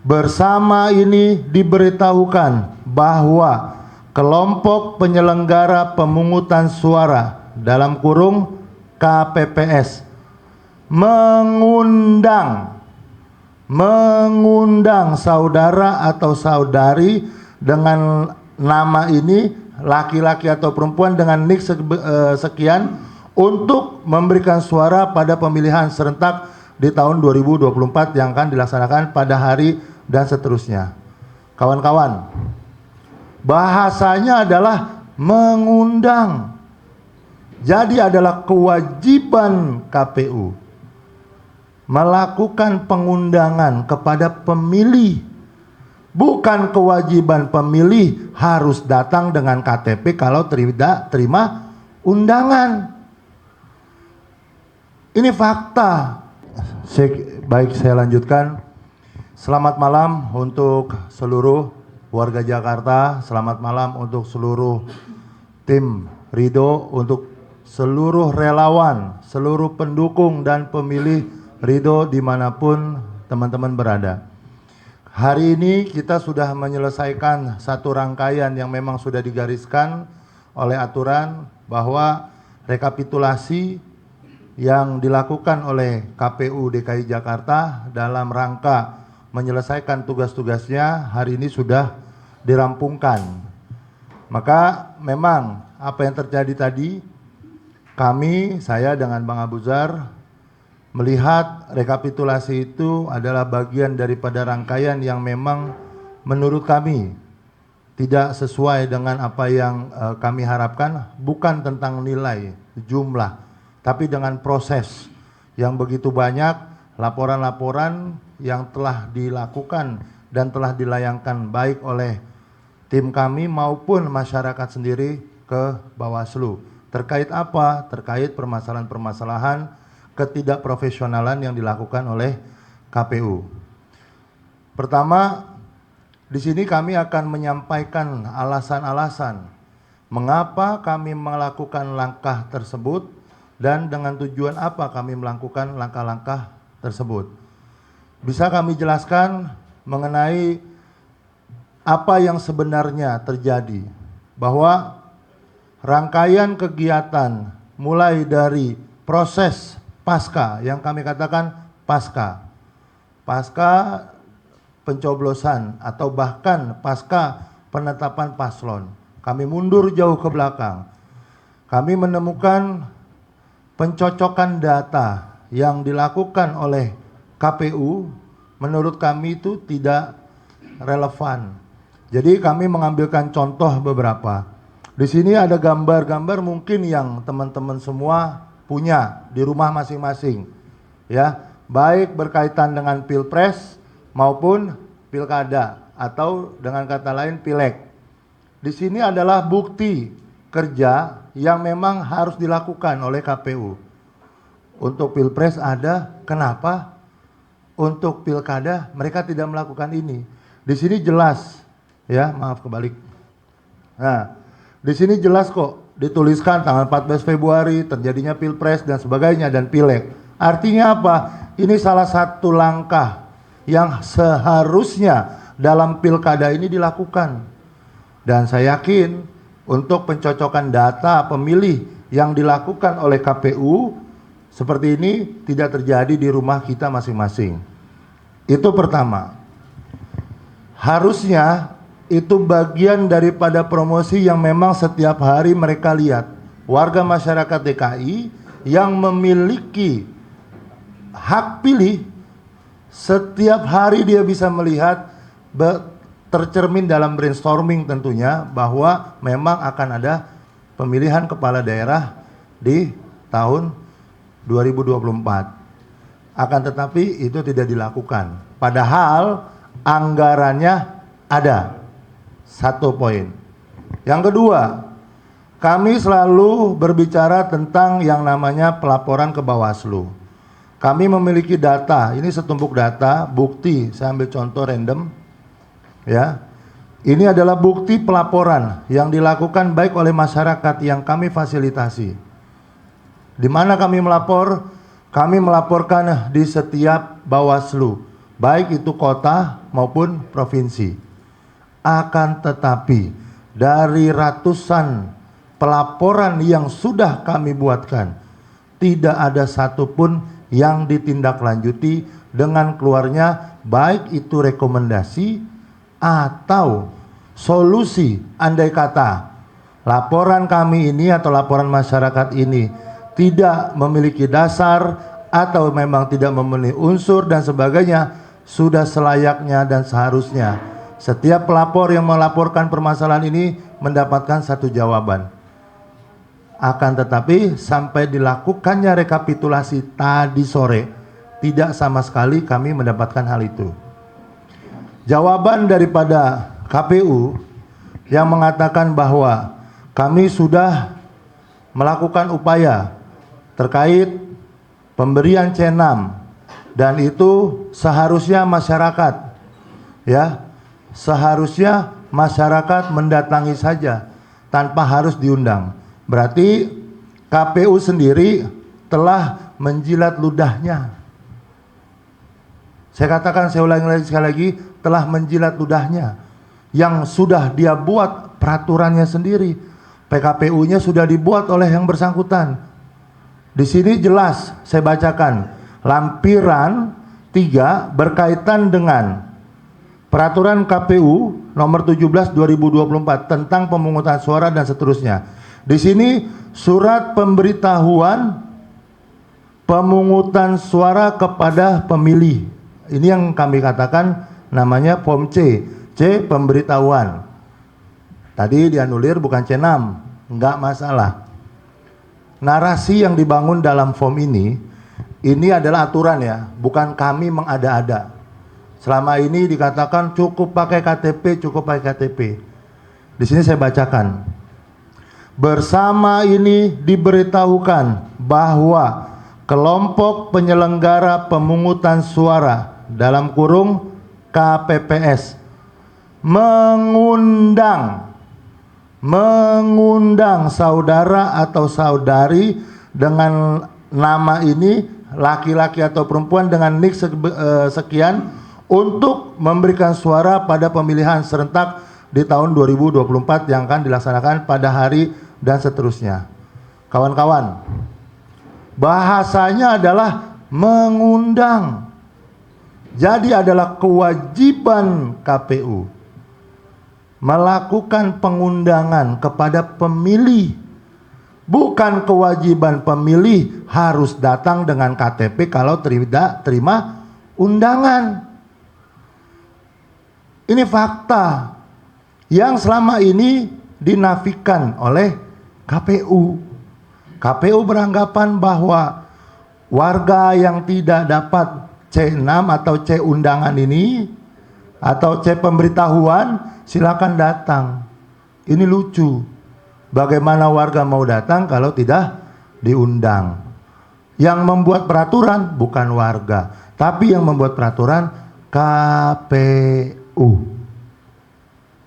Bersama ini diberitahukan bahwa kelompok penyelenggara pemungutan suara dalam kurung KPPS mengundang saudara atau saudari dengan nama ini, laki-laki atau perempuan dengan nik sekian, untuk memberikan suara pada pemilihan serentak di tahun 2024 yang akan dilaksanakan pada hari dan seterusnya. Kawan-kawan, bahasanya adalah mengundang. Jadi adalah kewajiban KPU melakukan pengundangan kepada pemilih. Bukan kewajiban pemilih harus datang dengan KTP kalau tidak terima undangan. Ini fakta. Baik, saya lanjutkan. Selamat malam untuk seluruh warga Jakarta. Selamat malam untuk seluruh tim Ridho, untuk seluruh relawan, seluruh pendukung dan pemilih Ridho dimanapun teman-teman berada. Hari ini kita sudah menyelesaikan satu rangkaian yang memang sudah digariskan oleh aturan bahwa rekapitulasi yang dilakukan oleh KPU DKI Jakarta dalam rangka menyelesaikan tugas-tugasnya hari ini sudah dirampungkan. Maka memang apa yang terjadi tadi, saya dengan Bang Abuzar melihat rekapitulasi itu adalah bagian daripada rangkaian yang memang menurut kami tidak sesuai dengan apa yang kami harapkan, bukan tentang nilai, jumlah, tapi dengan proses yang begitu banyak, laporan-laporan yang telah dilakukan dan telah dilayangkan baik oleh tim kami maupun masyarakat sendiri ke Bawaslu. Terkait apa? Terkait permasalahan-permasalahan ketidakprofesionalan yang dilakukan oleh KPU. Pertama, di sini kami akan menyampaikan alasan-alasan mengapa kami melakukan langkah tersebut dan dengan tujuan apa kami melakukan langkah-langkah tersebut. Bisa kami jelaskan mengenai apa yang sebenarnya terjadi, bahwa rangkaian kegiatan mulai dari proses pasca, yang kami katakan pasca pencoblosan atau bahkan pasca penetapan paslon, kami mundur jauh ke belakang. Kami menemukan pencocokan data yang dilakukan oleh KPU menurut kami itu tidak relevan. Jadi kami mengambilkan contoh beberapa. Di sini ada gambar-gambar mungkin yang teman-teman semua punya di rumah masing-masing, ya, baik berkaitan dengan pilpres maupun pilkada atau dengan kata lain pileg. Di sini adalah bukti kerja yang memang harus dilakukan oleh KPU. Untuk pilpres ada, kenapa? Untuk pilkada mereka tidak melakukan ini. Di sini jelas, ya, maaf kebalik. Nah, di sini jelas kok. Dituliskan tanggal 14 Februari terjadinya pilpres dan sebagainya dan pileg. Artinya apa? Ini salah satu langkah yang seharusnya dalam pilkada ini dilakukan. Dan saya yakin untuk pencocokan data pemilih yang dilakukan oleh KPU seperti ini tidak terjadi di rumah kita masing-masing. Itu pertama. Harusnya itu bagian daripada promosi yang memang setiap hari mereka lihat. Warga masyarakat DKI yang memiliki hak pilih, setiap hari dia bisa melihat, tercermin dalam brainstorming tentunya, bahwa memang akan ada pemilihan kepala daerah di tahun 2024. Akan tetapi itu tidak dilakukan. Padahal anggarannya ada. Satu poin. Yang kedua, kami selalu berbicara tentang yang namanya pelaporan ke Bawaslu. Kami memiliki data, ini setumpuk data, bukti, saya ambil contoh random, ya. Ini adalah bukti pelaporan yang dilakukan baik oleh masyarakat yang kami fasilitasi. Di mana kami melapor? Kami melaporkan di setiap Bawaslu, baik itu kota maupun provinsi. Akan tetapi dari ratusan pelaporan yang sudah kami buatkan, tidak ada satupun yang ditindaklanjuti dengan keluarnya baik itu rekomendasi atau solusi. Andai kata laporan kami ini atau laporan masyarakat ini tidak memiliki dasar atau memang tidak memenuhi unsur dan sebagainya, sudah selayaknya dan seharusnya setiap pelapor yang melaporkan permasalahan ini mendapatkan satu jawaban. Akan tetapi sampai dilakukannya rekapitulasi tadi sore, tidak sama sekali kami mendapatkan hal itu. Jawaban daripada KPU yang mengatakan bahwa kami sudah melakukan upaya terkait pemberian C6 dan itu seharusnya masyarakat, ya, seharusnya masyarakat mendatangi saja tanpa harus diundang. Berarti KPU sendiri telah menjilat ludahnya. Saya katakan, saya ulangi sekali lagi, telah menjilat ludahnya yang sudah dia buat peraturannya sendiri. PKPU-nya sudah dibuat oleh yang bersangkutan. Di sini jelas saya bacakan lampiran 3 berkaitan dengan peraturan KPU nomor 17 2024 tentang pemungutan suara dan seterusnya. Di sini surat pemberitahuan pemungutan suara kepada pemilih. Ini yang kami katakan namanya form C. C pemberitahuan. Tadi dianulir bukan C6, enggak masalah. Narasi yang dibangun dalam form ini adalah aturan ya, bukan kami mengada-ada. Selama ini dikatakan cukup pakai KTP, cukup pakai KTP. Di sini saya bacakan. Bersama ini diberitahukan bahwa kelompok penyelenggara pemungutan suara dalam kurung KPPS mengundang saudara atau saudari dengan nama ini, laki-laki atau perempuan dengan nik sekian, untuk memberikan suara pada pemilihan serentak di tahun 2024 yang akan dilaksanakan pada hari dan seterusnya. Kawan-kawan, bahasanya adalah mengundang. Jadi adalah kewajiban KPU melakukan pengundangan kepada pemilih. Bukan kewajiban pemilih harus datang dengan KTP kalau tidak terima undangan. Ini fakta yang selama ini dinafikan oleh KPU. KPU beranggapan bahwa warga yang tidak dapat C6 atau C undangan ini atau C pemberitahuan silakan datang. Ini lucu. Bagaimana warga mau datang kalau tidak diundang? Yang membuat peraturan bukan warga, tapi yang membuat peraturan KPU.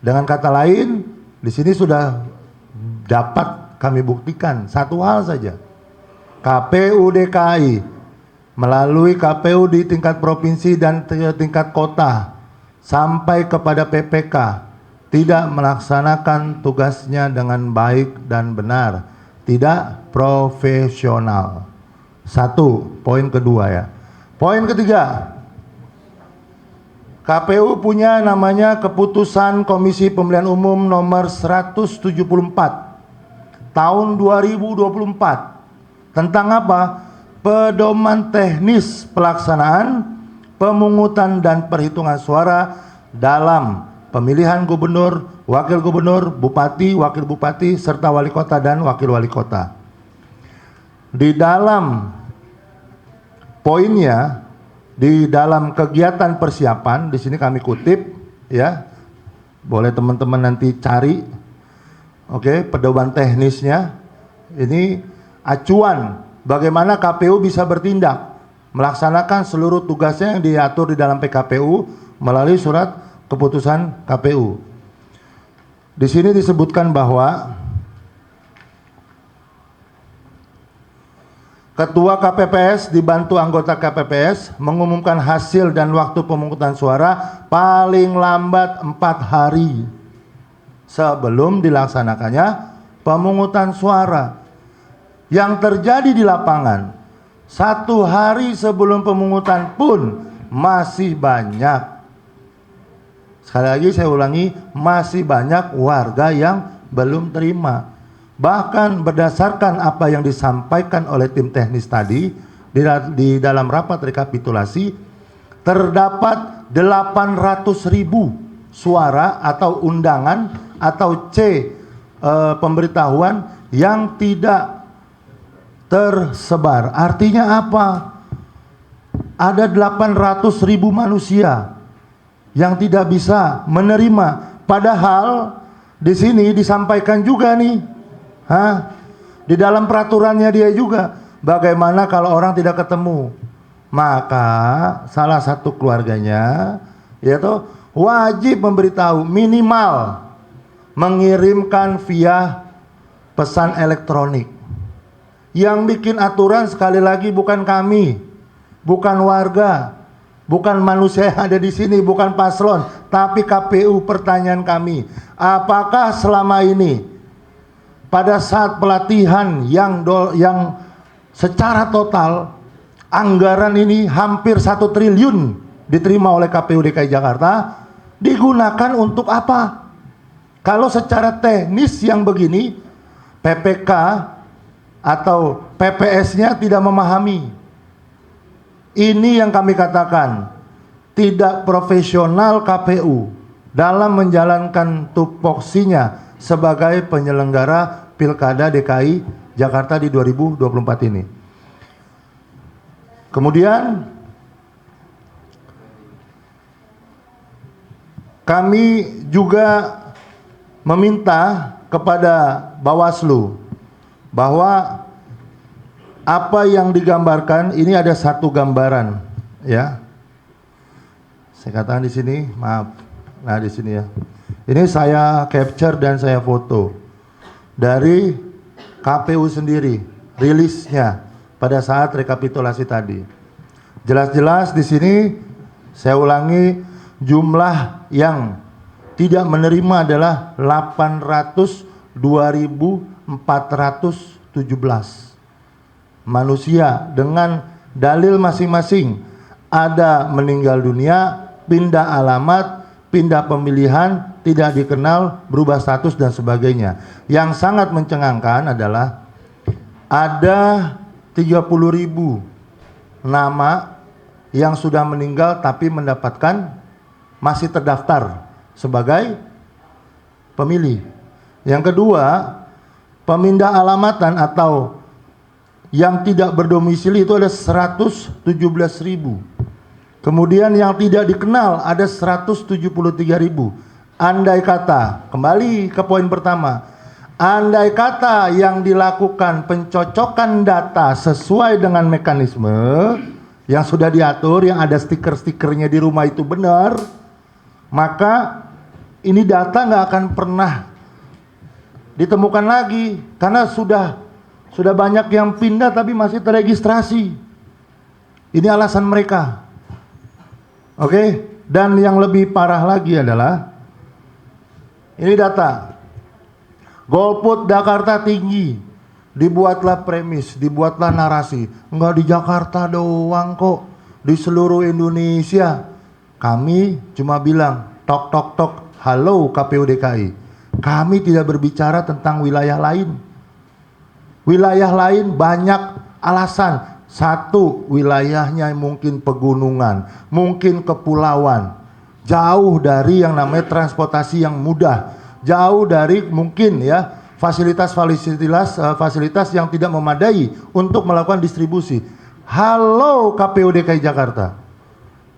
Dengan kata lain, di sini sudah dapat kami buktikan satu hal saja. KPU DKI melalui KPU di tingkat provinsi dan tingkat kota sampai kepada PPK tidak melaksanakan tugasnya dengan baik dan benar, tidak profesional. Satu, poin kedua ya. Poin ketiga, KPU punya namanya Keputusan Komisi Pemilihan Umum nomor 174 tahun 2024 tentang apa? Pedoman teknis pelaksanaan pemungutan dan perhitungan suara dalam pemilihan gubernur, wakil gubernur, bupati, wakil bupati, serta wali kota dan wakil wali kota. Di dalam poinnya, di dalam kegiatan persiapan, di sini kami kutip, ya, boleh teman-teman nanti cari, oke, pedoman teknisnya. Ini acuan bagaimana KPU bisa bertindak melaksanakan seluruh tugasnya yang diatur di dalam PKPU melalui surat keputusan KPU. Di sini disebutkan bahwa Ketua KPPS dibantu anggota KPPS mengumumkan hasil dan waktu pemungutan suara paling lambat 4 hari sebelum dilaksanakannya pemungutan suara. Yang terjadi di lapangan, 1 hari sebelum pemungutan pun masih banyak, sekali lagi saya ulangi, masih banyak warga yang belum terima. Bahkan berdasarkan apa yang disampaikan oleh tim teknis tadi di dalam rapat rekapitulasi, terdapat 800.000 suara atau undangan atau pemberitahuan yang tidak tersebar. Artinya apa? Ada 800.000 manusia yang tidak bisa menerima. Padahal di sini disampaikan juga nih, di dalam peraturannya dia juga, bagaimana kalau orang tidak ketemu, maka salah satu keluarganya yaitu wajib memberitahu, minimal mengirimkan via pesan elektronik. Yang bikin aturan sekali lagi bukan kami, bukan warga, bukan manusia yang ada di sini, bukan paslon, tapi KPU. Pertanyaan kami, apakah selama ini pada saat pelatihan yang secara total anggaran ini hampir 1 triliun diterima oleh KPU DKI Jakarta, digunakan untuk apa? Kalau secara teknis yang begini, PPK atau PPS-nya tidak memahami. Ini yang kami katakan tidak profesional KPU dalam menjalankan tupoksinya sebagai penyelenggara Pilkada DKI Jakarta di 2024 ini. Kemudian kami juga meminta kepada Bawaslu bahwa apa yang digambarkan ini ada satu gambaran, ya. Saya katakan di sini, maaf. Nah, di sini ya. Ini saya capture dan saya foto dari KPU sendiri, rilisnya pada saat rekapitulasi tadi. Jelas-jelas di sini saya ulangi, jumlah yang tidak menerima adalah 802.417 manusia dengan dalil masing-masing. Ada meninggal dunia, pindah alamat, pindah pemilihan, tidak dikenal, berubah status dan sebagainya. Yang sangat mencengangkan adalah ada 30.000 nama yang sudah meninggal tapi mendapatkan masih terdaftar sebagai pemilih. Yang kedua, pemindah alamatan atau yang tidak berdomisili itu ada 117.000. Kemudian yang tidak dikenal ada 173.000. Andai kata, kembali ke poin pertama, andai kata yang dilakukan pencocokan data sesuai dengan mekanisme yang sudah diatur, yang ada stiker-stikernya di rumah itu benar, maka ini data nggak akan pernah ditemukan lagi, karena sudah banyak yang pindah tapi masih terregistrasi. Ini alasan mereka. Oke, dan yang lebih parah lagi adalah ini data golput Jakarta tinggi, dibuatlah premis, dibuatlah narasi, enggak di Jakarta doang kok, di seluruh Indonesia. Kami cuma bilang tok tok tok, halo KPU DKI, kami tidak berbicara tentang wilayah lain. Wilayah lain banyak alasan. Satu, wilayahnya mungkin pegunungan, mungkin kepulauan, jauh dari yang namanya transportasi yang mudah, jauh dari mungkin ya fasilitas yang tidak memadai untuk melakukan distribusi. Halo KPU DKI Jakarta,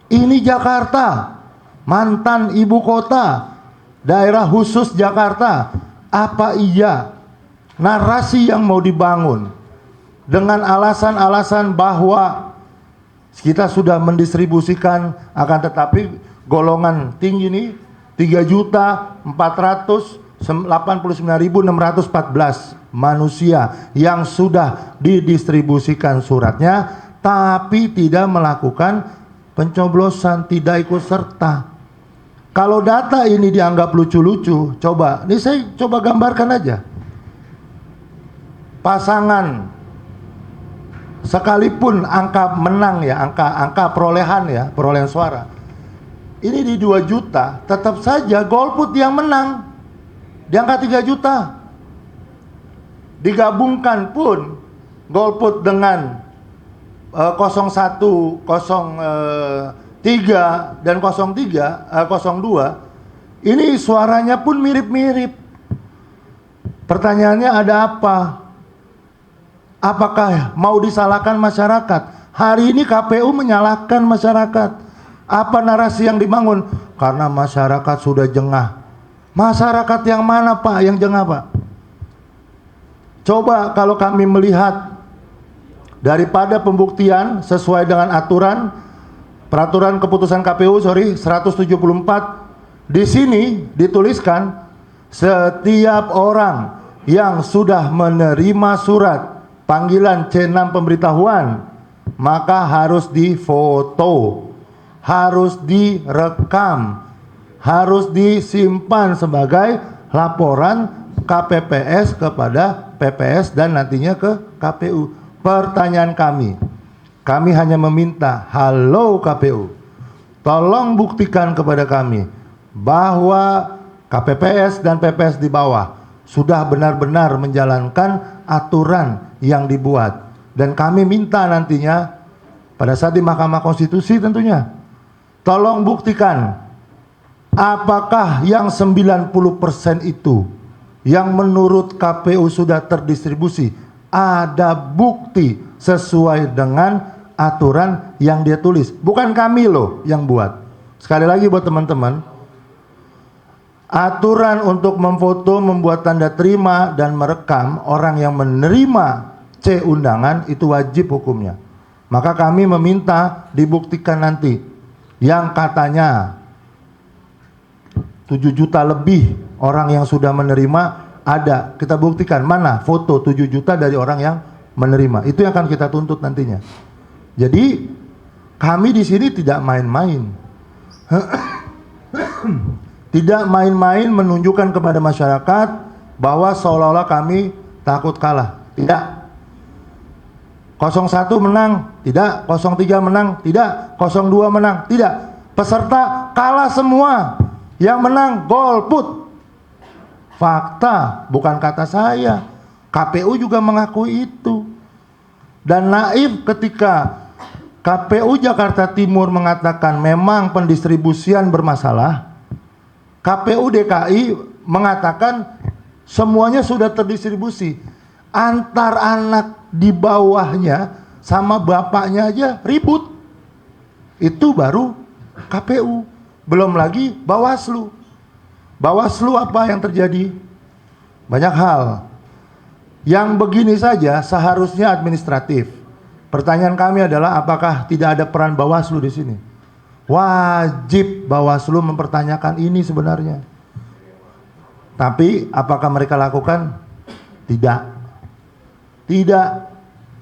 ini Jakarta, mantan ibu kota, daerah khusus Jakarta. Apa iya narasi yang mau dibangun dengan alasan-alasan bahwa kita sudah mendistribusikan, akan tetapi golongan tinggi ini 3.400.000 89.614 manusia yang sudah didistribusikan suratnya tapi tidak melakukan pencoblosan, tidak ikut serta. Kalau data ini dianggap lucu-lucu, coba, ini saya coba gambarkan aja. Pasangan sekalipun angka menang ya, angka perolehan ya, perolehan suara ini di 2 juta, tetap saja golput yang menang di angka 3 juta. Digabungkan pun golput dengan 01, 03 dan 02 ini suaranya pun mirip-mirip. Pertanyaannya ada apa? Apakah mau disalahkan masyarakat? Hari ini KPU menyalahkan masyarakat. Apa narasi yang dibangun? Karena masyarakat sudah jengah. Masyarakat yang mana Pak yang jengah Pak? Coba kalau kami melihat daripada pembuktian sesuai dengan peraturan keputusan KPU 174, di sini dituliskan setiap orang yang sudah menerima surat panggilan C6 pemberitahuan maka harus difoto, harus direkam, harus disimpan sebagai laporan KPPS kepada PPS dan nantinya ke KPU. Pertanyaan kami hanya meminta, halo KPU, tolong buktikan kepada kami bahwa KPPS dan PPS di bawah sudah benar-benar menjalankan aturan yang dibuat. Dan kami minta nantinya pada saat di Mahkamah Konstitusi tentunya, tolong buktikan apakah yang 90% itu yang menurut KPU sudah terdistribusi ada bukti sesuai dengan aturan yang dia tulis. Bukan kami loh yang buat. Sekali lagi buat teman-teman, aturan untuk memfoto, membuat tanda terima dan merekam orang yang menerima C undangan itu wajib hukumnya. Maka kami meminta dibuktikan nanti yang katanya 7 juta lebih orang yang sudah menerima ada, kita buktikan mana foto 7 juta dari orang yang menerima. Itu yang akan kita tuntut nantinya. Jadi kami di sini tidak main-main. Tidak main-main menunjukkan kepada masyarakat bahwa seolah-olah kami takut kalah. Tidak. 01 menang, tidak. 03 menang, tidak. 02 menang, tidak. Peserta kalah semua. Yang menang golput. Fakta, bukan kata saya. KPU juga mengakui itu. Dan naif ketika KPU Jakarta Timur mengatakan memang pendistribusian bermasalah, KPU DKI mengatakan semuanya sudah terdistribusi. Antar anak di bawahnya sama bapaknya aja ribut. Itu baru KPU. Belum lagi Bawaslu. Bawaslu apa yang terjadi? Banyak hal. Yang begini saja seharusnya administratif. Pertanyaan kami adalah apakah tidak ada peran Bawaslu di sini? Wajib Bawaslu mempertanyakan ini sebenarnya. Tapi apakah mereka lakukan? Tidak. Tidak.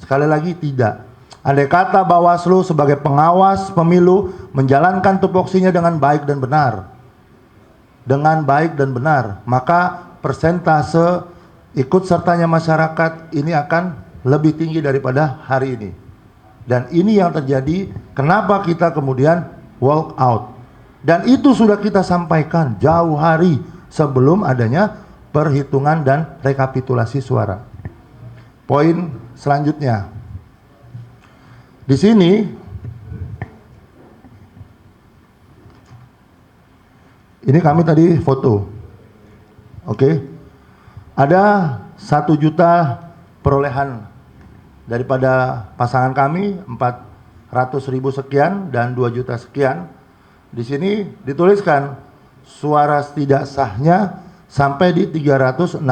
Sekali lagi tidak. Andai kata Bawaslu sebagai pengawas pemilu menjalankan tupoksinya dengan baik dan benar. Dengan baik dan benar, maka persentase ikut sertanya masyarakat ini akan lebih tinggi daripada hari ini. Dan ini yang terjadi, kenapa kita kemudian walk out. Dan itu sudah kita sampaikan jauh hari sebelum adanya perhitungan dan rekapitulasi suara. Poin selanjutnya. Di sini ini kami tadi foto. Oke. Ada 1 juta perolehan daripada pasangan kami 400.000 sekian dan 2 juta sekian. Di sini dituliskan suara tidak sahnya sampai di 363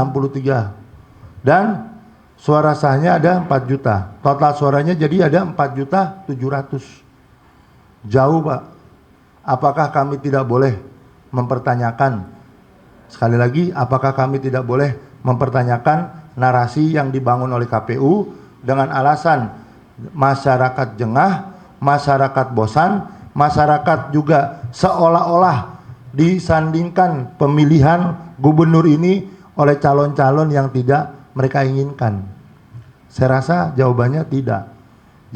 dan suara sahnya ada 4 juta. Total suaranya jadi ada 4.700.000. Jauh Pak. Apakah kami tidak boleh mempertanyakan Sekali lagi, apakah kami tidak boleh mempertanyakan narasi yang dibangun oleh KPU dengan alasan masyarakat jengah, masyarakat bosan, masyarakat juga seolah-olah disandingkan pemilihan gubernur ini oleh calon-calon yang tidak mereka inginkan? Saya rasa jawabannya tidak.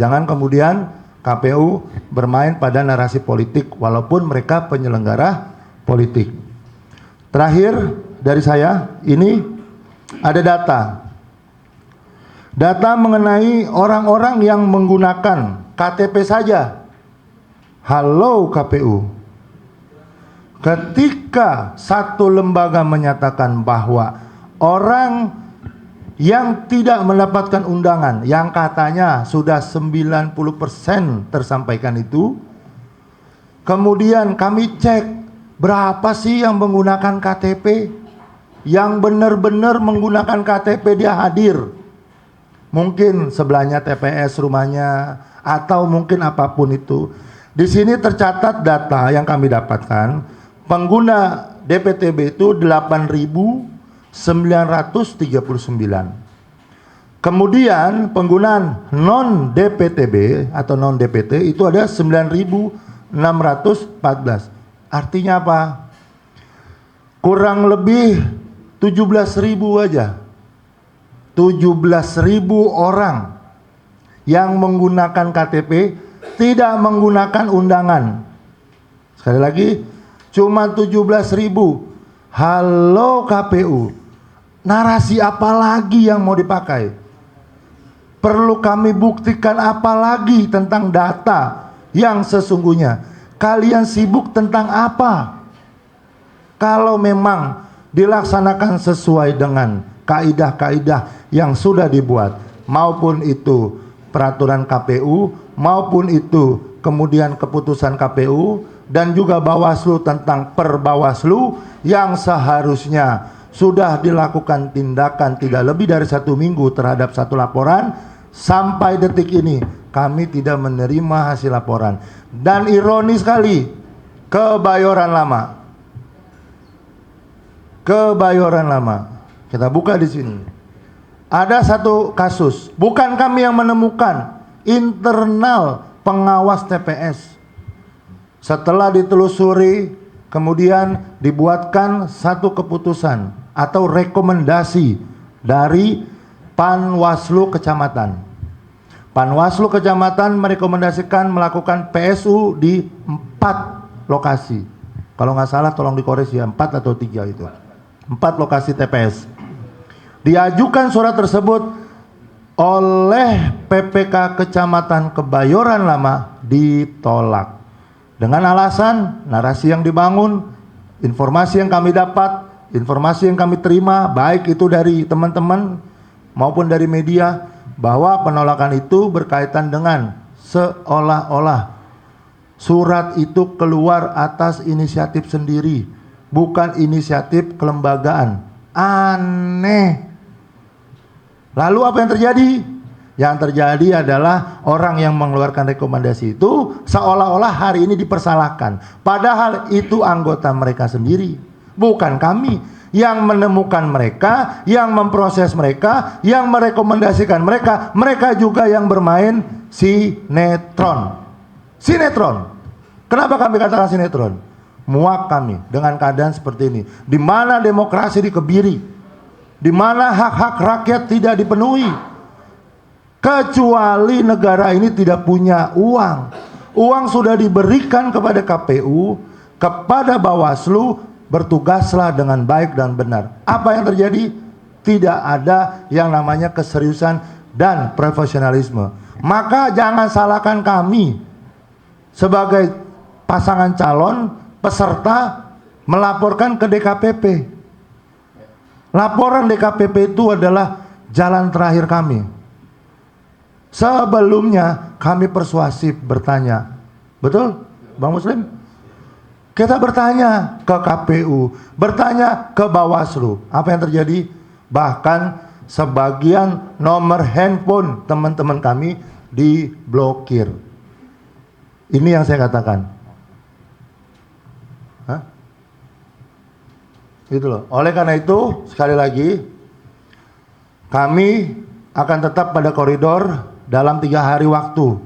Jangan kemudian KPU bermain pada narasi politik walaupun mereka penyelenggara politik. Terakhir dari saya, ini ada data. Data mengenai orang-orang yang menggunakan KTP saja. Halo KPU. Ketika satu lembaga menyatakan bahwa orang yang tidak mendapatkan undangan, yang katanya sudah 90% tersampaikan itu, kemudian kami cek berapa sih yang menggunakan KTP, yang benar-benar menggunakan KTP dia hadir. Mungkin sebelahnya TPS rumahnya atau mungkin apapun itu. Di sini tercatat data yang kami dapatkan, pengguna DPTB itu 8.939. Kemudian penggunaan non DPTB atau non DPT itu ada 9.614. Artinya apa? Kurang lebih 17.000 aja. 17.000 orang yang menggunakan KTP tidak menggunakan undangan. Sekali lagi, cuma 17.000. Halo KPU, narasi apa lagi yang mau dipakai? Perlu kami buktikan apa lagi tentang data yang sesungguhnya? Kalian sibuk tentang apa? Kalau memang dilaksanakan sesuai dengan kaidah-kaidah yang sudah dibuat, maupun itu peraturan KPU, maupun itu kemudian keputusan KPU, dan juga Bawaslu tentang Perbawaslu yang seharusnya sudah dilakukan tindakan tidak lebih dari 1 minggu terhadap satu laporan, sampai detik ini kami tidak menerima hasil laporan. Dan ironis sekali, Kebayoran Lama, kita buka di sini. Ada satu kasus, bukan kami yang menemukan, internal pengawas TPS. Setelah ditelusuri, kemudian dibuatkan satu keputusan atau rekomendasi dari Panwaslu Kecamatan. Panwaslu Kecamatan merekomendasikan melakukan PSU di 4 lokasi. Kalau nggak salah tolong dikoreksi ya, 4 atau 3 itu. 4 lokasi TPS. Diajukan surat tersebut oleh PPK Kecamatan Kebayoran Lama, ditolak. Dengan alasan narasi yang dibangun, informasi yang kami dapat, informasi yang kami terima, baik itu dari teman-teman maupun dari media, bahwa penolakan itu berkaitan dengan seolah-olah surat itu keluar atas inisiatif sendiri, bukan inisiatif kelembagaan. Aneh. Lalu apa yang terjadi? Yang terjadi adalah orang yang mengeluarkan rekomendasi itu seolah-olah hari ini dipersalahkan. Padahal itu anggota mereka sendiri, bukan kami. Yang menemukan mereka, yang memproses mereka, yang merekomendasikan mereka. Mereka juga yang bermain sinetron. Kenapa kami katakan sinetron? Muak kami dengan keadaan seperti ini, di mana demokrasi dikebiri, di mana hak-hak rakyat tidak dipenuhi. Kecuali negara ini tidak punya uang. Uang sudah diberikan kepada KPU, kepada Bawaslu, bertugaslah dengan baik dan benar. Apa yang terjadi? Tidak ada yang namanya keseriusan dan profesionalisme. Maka jangan salahkan kami sebagai pasangan calon peserta melaporkan ke DKPP. Laporan DKPP itu adalah jalan terakhir kami. Sebelumnya kami persuasif bertanya. Betul, Bang Muslim? Kita bertanya ke KPU, bertanya ke Bawaslu. Apa yang terjadi? Bahkan sebagian nomor handphone teman-teman kami diblokir. Ini yang saya katakan. Hah? Gitu loh. Oleh karena itu, sekali lagi, kami akan tetap pada koridor dalam 3 hari waktu.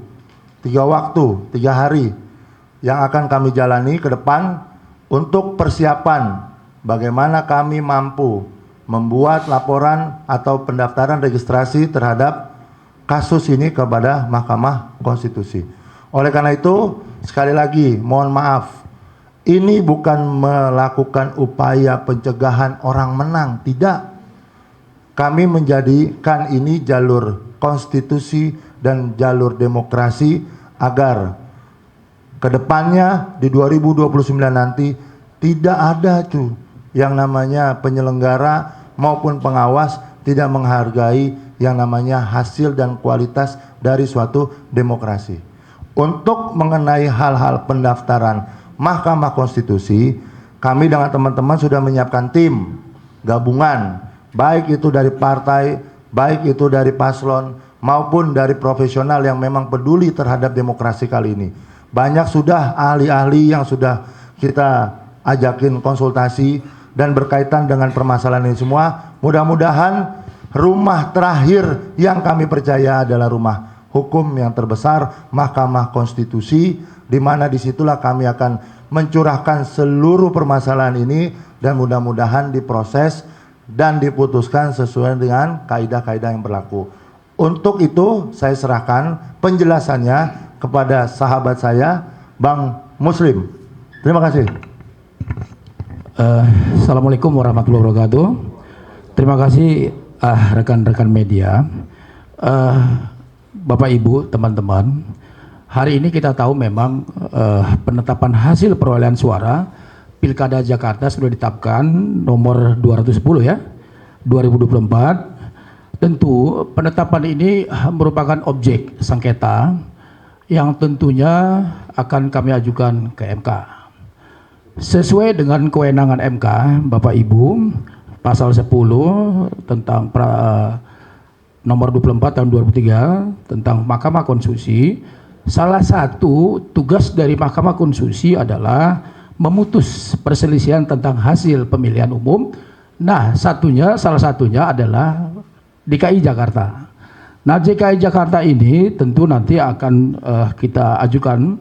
3 hari yang akan kami jalani ke depan untuk persiapan bagaimana kami mampu membuat laporan atau pendaftaran registrasi terhadap kasus ini kepada Mahkamah Konstitusi. Oleh karena itu, sekali lagi mohon maaf, ini bukan melakukan upaya pencegahan orang menang, tidak. Kami menjadikan ini jalur konstitusi dan jalur demokrasi agar kedepannya di 2029 nanti tidak ada tuh yang namanya penyelenggara maupun pengawas tidak menghargai yang namanya hasil dan kualitas dari suatu demokrasi. Untuk mengenai hal-hal pendaftaran Mahkamah Konstitusi, kami dengan teman-teman sudah menyiapkan tim gabungan, baik itu dari partai, baik itu dari paslon, maupun dari profesional yang memang peduli terhadap demokrasi kali ini. Banyak sudah ahli-ahli yang sudah kita ajakin konsultasi dan berkaitan dengan permasalahan ini semua. Mudah-mudahan rumah terakhir yang kami percaya adalah rumah hukum yang terbesar, Mahkamah Konstitusi, di mana disitulah kami akan mencurahkan seluruh permasalahan ini dan mudah-mudahan diproses dan diputuskan sesuai dengan kaidah-kaidah yang berlaku. Untuk itu saya serahkan penjelasannya kepada sahabat saya, Bang Muslim. Terima kasih. Assalamualaikum warahmatullahi wabarakatuh. Terima kasih rekan-rekan media, Bapak Ibu, teman-teman. Hari ini kita tahu memang penetapan hasil perolehan suara Pilkada Jakarta sudah ditetapkan nomor 210 ya, 2024. Tentu penetapan ini merupakan objek sengketa yang tentunya akan kami ajukan ke MK. Sesuai dengan kewenangan MK, Bapak Ibu, pasal 10 tentang nomor 24 tahun 2003 tentang Mahkamah Konstitusi, salah satu tugas dari Mahkamah Konstitusi adalah memutus perselisihan tentang hasil pemilihan umum. Nah, salah satunya adalah DKI Jakarta. Nah, DKI Jakarta ini tentu nanti akan kita ajukan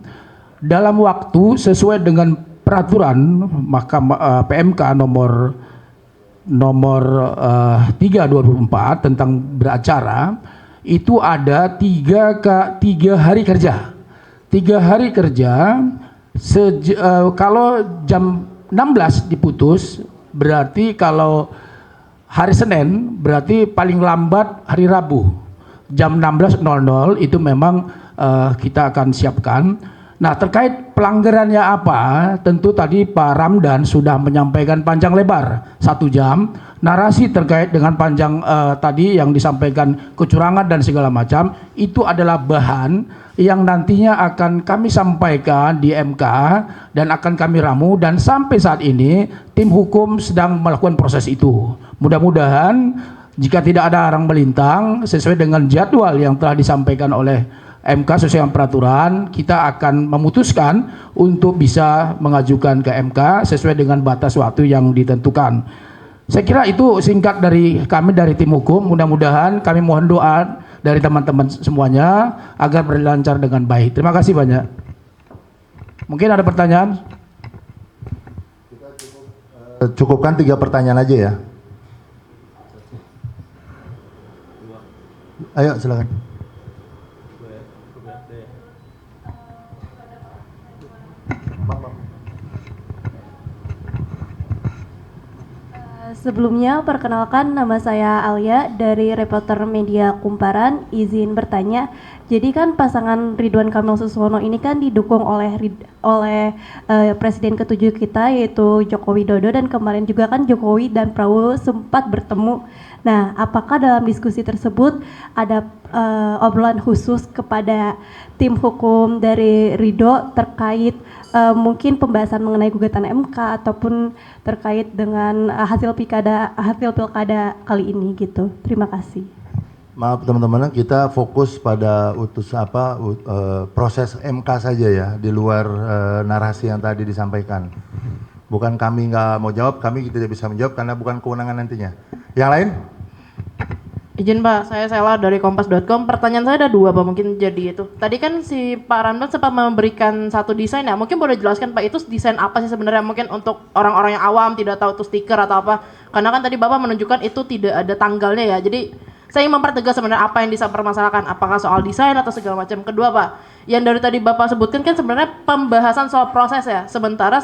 dalam waktu sesuai dengan peraturan Mahkamah PMK nomor 3/2004 tentang beracara. Itu ada 3 hari kerja. 3 hari kerja kalau jam 16 diputus, berarti kalau hari Senin berarti paling lambat hari Rabu jam 16.00 itu memang kita akan siapkan. Nah, terkait pelanggarannya apa, tentu tadi Pak Ramdan sudah menyampaikan panjang lebar 1 jam. Narasi terkait dengan panjang tadi yang disampaikan kecurangan dan segala macam, itu adalah bahan yang nantinya akan kami sampaikan di MK dan akan kami ramu, dan sampai saat ini tim hukum sedang melakukan proses itu. Mudah-mudahan jika tidak ada arang melintang sesuai dengan jadwal yang telah disampaikan oleh MK sesuai dengan peraturan, kita akan memutuskan untuk bisa mengajukan ke MK sesuai dengan batas waktu yang ditentukan. Saya kira itu singkat dari kami dari tim hukum. Mudah-mudahan kami mohon doa dari teman-teman semuanya agar berlancar dengan baik. Terima kasih banyak. Mungkin ada pertanyaan? Cukupkan 3 pertanyaan aja ya. Ayo silakan. Sebelumnya, perkenalkan, nama saya Alia dari Reporter Media Kumparan. Izin bertanya, jadi kan pasangan Ridwan Kamil Suswono ini kan didukung oleh Presiden ke-7 kita, yaitu Joko Widodo, dan kemarin juga kan Jokowi dan Prabowo sempat bertemu. Nah, apakah dalam diskusi tersebut ada obrolan khusus kepada tim hukum dari Ridho terkait mungkin pembahasan mengenai gugatan MK ataupun terkait dengan hasil pilkada kali ini gitu. Terima kasih. Maaf teman-teman, kita fokus pada proses MK saja ya, di luar narasi yang tadi disampaikan. Bukan kami nggak mau jawab, kami tidak bisa menjawab karena bukan kewenangan nantinya. Yang lain? Izin Pak, saya Sela dari Kompas.com. Pertanyaan saya ada 2 Pak, mungkin jadi itu. Tadi kan si Pak Ramdan sempat memberikan satu desain ya, mungkin boleh jelaskan Pak, itu desain apa sih sebenarnya, mungkin untuk orang-orang yang awam tidak tahu itu stiker atau apa. Karena kan tadi Bapak menunjukkan itu tidak ada tanggalnya ya, jadi saya ingin mempertegas sebenarnya apa yang dipermasalahkan, apakah soal desain atau segala macam. Kedua Pak, yang dari tadi Bapak sebutkan kan sebenarnya pembahasan soal proses ya, sementara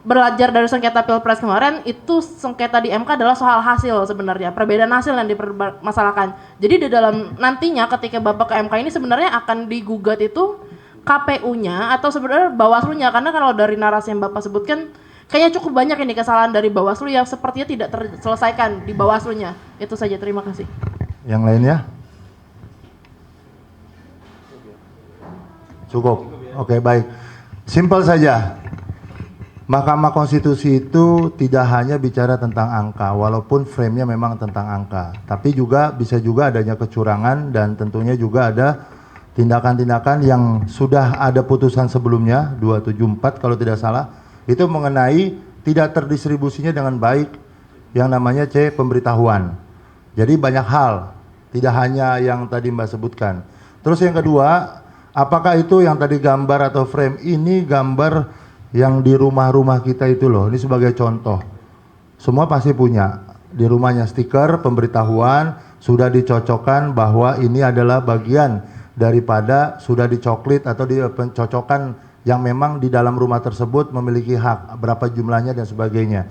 belajar dari sengketa Pilpres kemarin itu sengketa di MK adalah soal hasil sebenarnya, perbedaan hasil yang dipermasalahkan. Jadi di dalam nantinya ketika Bapak ke MK ini sebenarnya akan digugat itu KPU-nya atau sebenarnya Bawaslu-nya, karena kalau dari narasi yang Bapak sebutkan kayaknya cukup banyak ini kesalahan dari Bawaslu yang sepertinya tidak terselesaikan di Bawaslu-nya. Itu saja, terima kasih. Yang lainnya? Cukup. Oke, baik. Simpel saja. Mahkamah Konstitusi itu tidak hanya bicara tentang angka, walaupun frame-nya memang tentang angka, tapi juga bisa juga adanya kecurangan dan tentunya juga ada tindakan-tindakan yang sudah ada putusan sebelumnya 274 kalau tidak salah, itu mengenai tidak terdistribusinya dengan baik yang namanya C pemberitahuan. Jadi banyak hal, tidak hanya yang tadi Mbak sebutkan. Terus yang kedua, apakah itu yang tadi gambar atau frame ini gambar yang di rumah-rumah kita itu loh, ini sebagai contoh. Semua pasti punya di rumahnya stiker pemberitahuan, sudah dicocokkan bahwa ini adalah bagian daripada sudah dicoklit atau di pencocokkan yang memang di dalam rumah tersebut memiliki hak, berapa jumlahnya dan sebagainya.